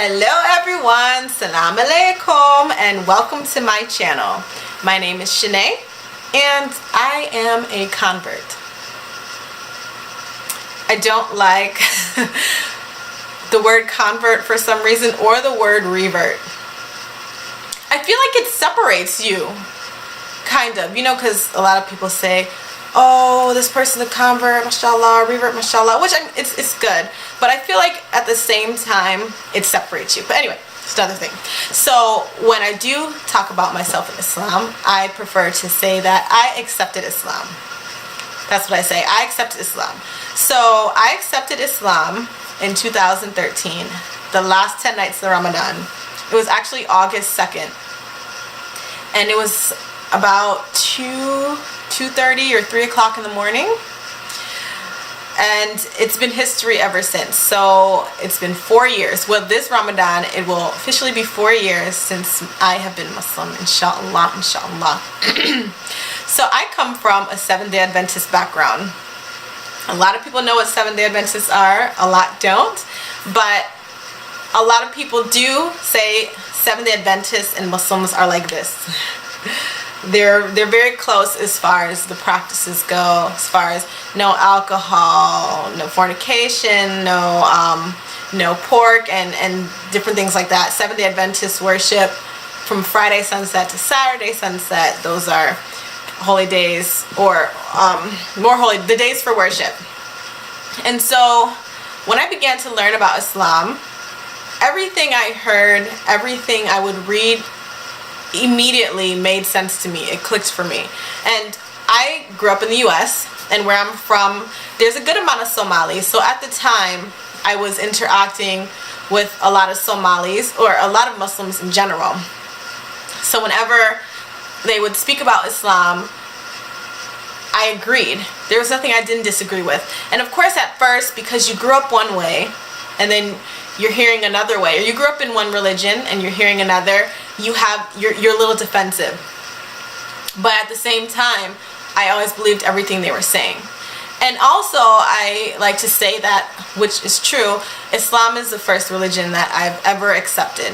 Hello everyone, Salam alaikum, and welcome to my channel. My name is Shanaye and I am a convert. I don't like the word convert for some reason, or the word revert. I feel like it separates you, kind of, you know, because a lot of people say, oh, this person's a convert, mashallah, revert, mashallah, which it's good, but I feel like at the same time it separates you. But anyway, it's another thing. So when I do talk about myself in Islam, I prefer to say that I accepted Islam. That's what I say. I accepted Islam. So I accepted Islam in 2013, the last 10 nights of Ramadan. It was actually August 2nd, and it was about 2:30 or 3 o'clock in the morning, and it's been history ever since. So it's been 4 years. Well, this Ramadan it will officially be 4 years since I have been Muslim, inshallah, inshallah. So I come from a Seventh-day Adventist background. A lot of people know what Seventh-day Adventists are, a lot don't, but a lot of people do say Seventh-day Adventists and Muslims are like this. They're very close as far as the practices go, as far as no alcohol, no fornication, no pork, and different things like that. Seventh-day Adventists worship from Friday sunset to Saturday sunset. Those are holy days, or more holy, the days for worship. And so when I began to learn about Islam, everything I heard, everything I would read immediately made sense to me. It clicked for me. And I grew up in the US, and where I'm from, there's a good amount of Somalis. So at the time, I was interacting with a lot of Somalis, or a lot of Muslims in general. So whenever they would speak about Islam, I agreed. There was nothing I didn't disagree with. And of course at first, because you grew up one way, and then you're hearing another way, or you grew up in one religion and you're hearing another, you're a little defensive. But at the same time, I always believed everything they were saying. And also, I like to say that, which is true, Islam is the first religion that I've ever accepted.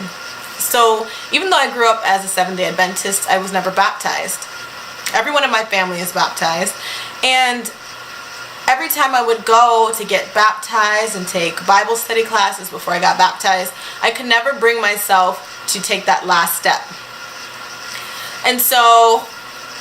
So even though I grew up as a Seventh-day Adventist, I was never baptized. Everyone in my family is baptized, and every time I would go to get baptized and take Bible study classes before I got baptized, I could never bring myself to take that last step. And so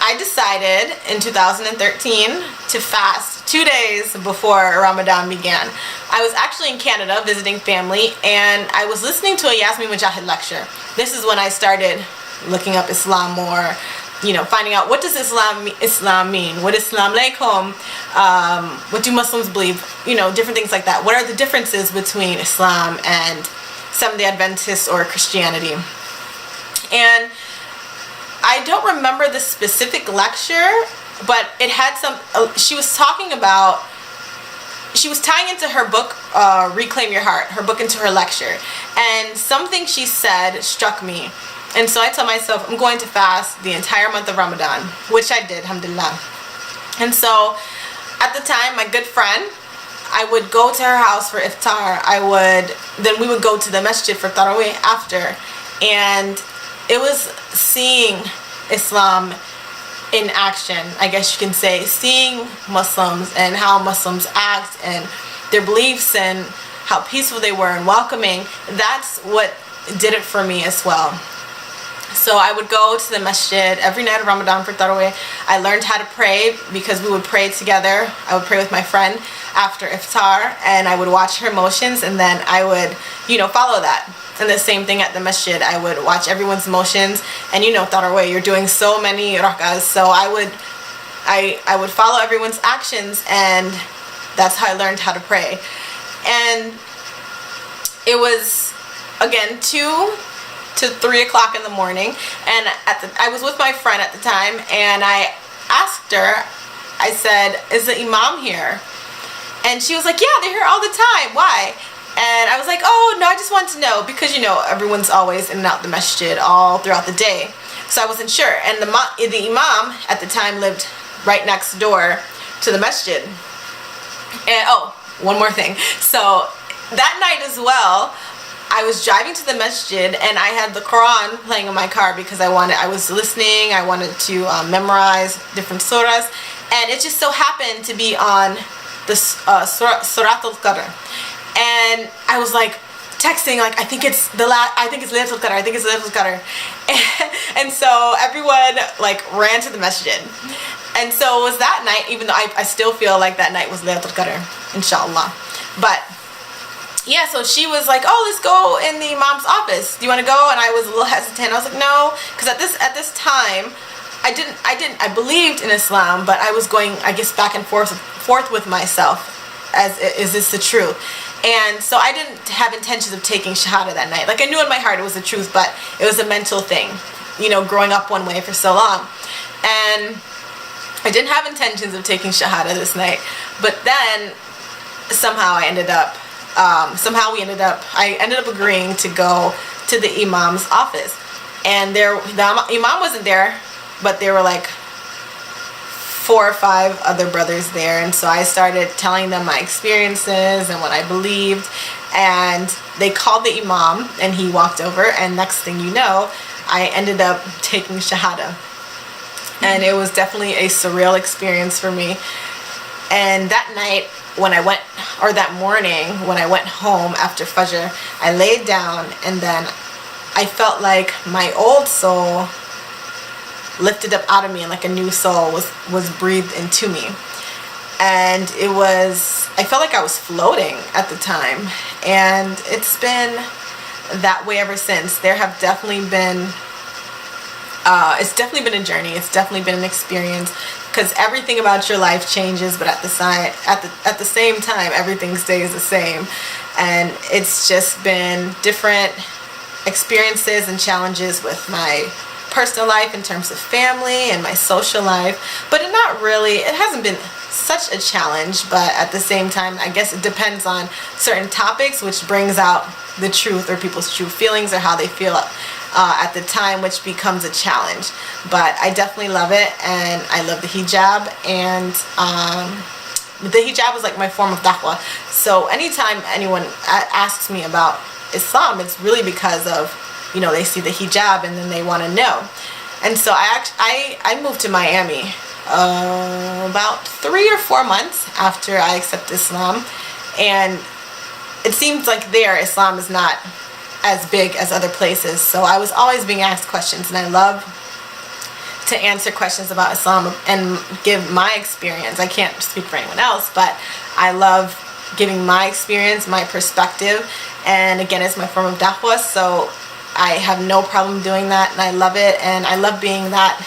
I decided in 2013 to fast 2 days before Ramadan began. I was actually in Canada visiting family, and I was listening to a Yasmin Mujahid lecture. This is when I started looking up Islam more, you know, finding out what does Islam mean, what is Islam alaikum, what do Muslims believe, you know, different things like that. What are the differences between Islam and Seventh-day Adventists or Christianity? And I don't remember the specific lecture, but it had some, she was talking about, she was tying into her book, Reclaim Your Heart, her book into her lecture, and something she said struck me. And so I told myself, I'm going to fast the entire month of Ramadan, which I did, alhamdulillah. And so at the time, my good friend, I would go to her house for iftar. Then we would go to the masjid for tarawih after. And it was seeing Islam in action, I guess you can say, seeing Muslims and how Muslims act and their beliefs and how peaceful they were and welcoming. That's what did it for me as well. So I would go to the masjid every night of Ramadan for tarawih. I learned how to pray because we would pray together. I would pray with my friend after iftar, and I would watch her motions, and then I would, you know, follow that. And the same thing at the masjid. I would watch everyone's motions, and you know, tarawih, you're doing so many rak'ahs. So I would follow everyone's actions, and that's how I learned how to pray. And it was, again, 2 to 3 o'clock in the morning, and I was with my friend at the time, and I asked her, I said, is the imam here? And she was like, yeah, they're here all the time. Why? And I was like, oh no, I just want to know, because you know everyone's always in and out the masjid all throughout the day, so I wasn't sure. And the imam at the time lived right next door to the masjid. And oh, one more thing. So that night as well, I was driving to the masjid and I had the Quran playing in my car because I was listening. I wanted to memorize different surahs, and it just so happened to be on the Surat al-Qadr, and I was like texting like, I think it's Laylatul Qadr, I think it's Laylatul Qadr. And so everyone like ran to the masjid. And so it was that night, even though I still feel like that night was Laylatul Qadr, inshallah. But yeah, so she was like, oh, let's go in the imam's office. Do you want to go? And I was a little hesitant. I was like, no, because at this time, I believed in Islam, but I was going, I guess, back and forth with myself, as is this the truth? And so I didn't have intentions of taking Shahada that night. Like, I knew in my heart it was the truth, but it was a mental thing, you know, growing up one way for so long. And I didn't have intentions of taking Shahada this night, but then somehow I ended up agreeing to go to the imam's office. And the imam wasn't there, but there were like 4 or 5 other brothers there, and so I started telling them my experiences and what I believed, and they called the imam and he walked over, and next thing you know, I ended up taking Shahada. And it was definitely a surreal experience for me. And that night when I went, or that morning when I went home after Fajr, I laid down, and then I felt like my old soul lifted up out of me, and like a new soul was breathed into me. And I felt like I was floating at the time, and it's been that way ever since. There have definitely been it's definitely been a journey. It's definitely been an experience, because everything about your life changes, but at the same time, everything stays the same. And it's just been different experiences and challenges with my personal life in terms of family and my social life, but it hasn't been such a challenge. But at the same time, I guess it depends on certain topics, which brings out the truth, or people's true feelings, or how they feel at the time, which becomes a challenge. But I definitely love it, and I love the hijab, and the hijab is like my form of da'wah. So anytime anyone asks me about Islam, it's really because of, you know, they see the hijab and then they want to know. And so I moved to Miami about 3 or 4 months after I accepted Islam, and it seems like there Islam is not as big as other places. So I was always being asked questions, and I love to answer questions about Islam and give my experience. I can't speak for anyone else, but I love giving my experience, my perspective, and again, it's my form of da'wah. So I have no problem doing that, and I love it, and I love being that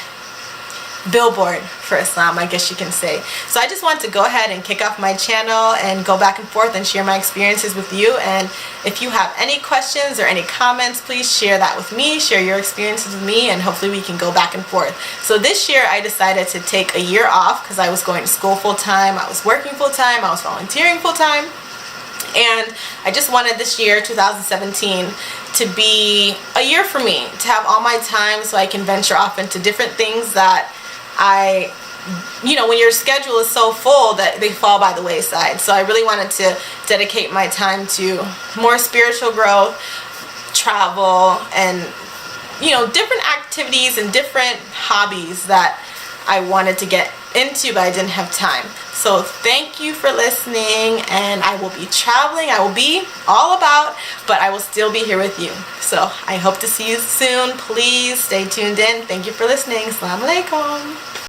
billboard for Islam, I guess you can say. So I just wanted to go ahead and kick off my channel and go back and forth and share my experiences with you. And if you have any questions or any comments, please share that with me, share your experiences with me, and hopefully we can go back and forth. So this year I decided to take a year off because I was going to school full-time, I was working full-time, I was volunteering full-time. And I just wanted this year, 2017, to be a year for me, to have all my time so I can venture off into different things that when your schedule is so full that they fall by the wayside. So I really wanted to dedicate my time to more spiritual growth, travel, and different activities and different hobbies that I wanted to get into, but I didn't have time. So thank you for listening, and I will be traveling. I will be all about, but I will still be here with you. So I hope to see you soon. Please stay tuned in. Thank you for listening. Assalamu alaikum.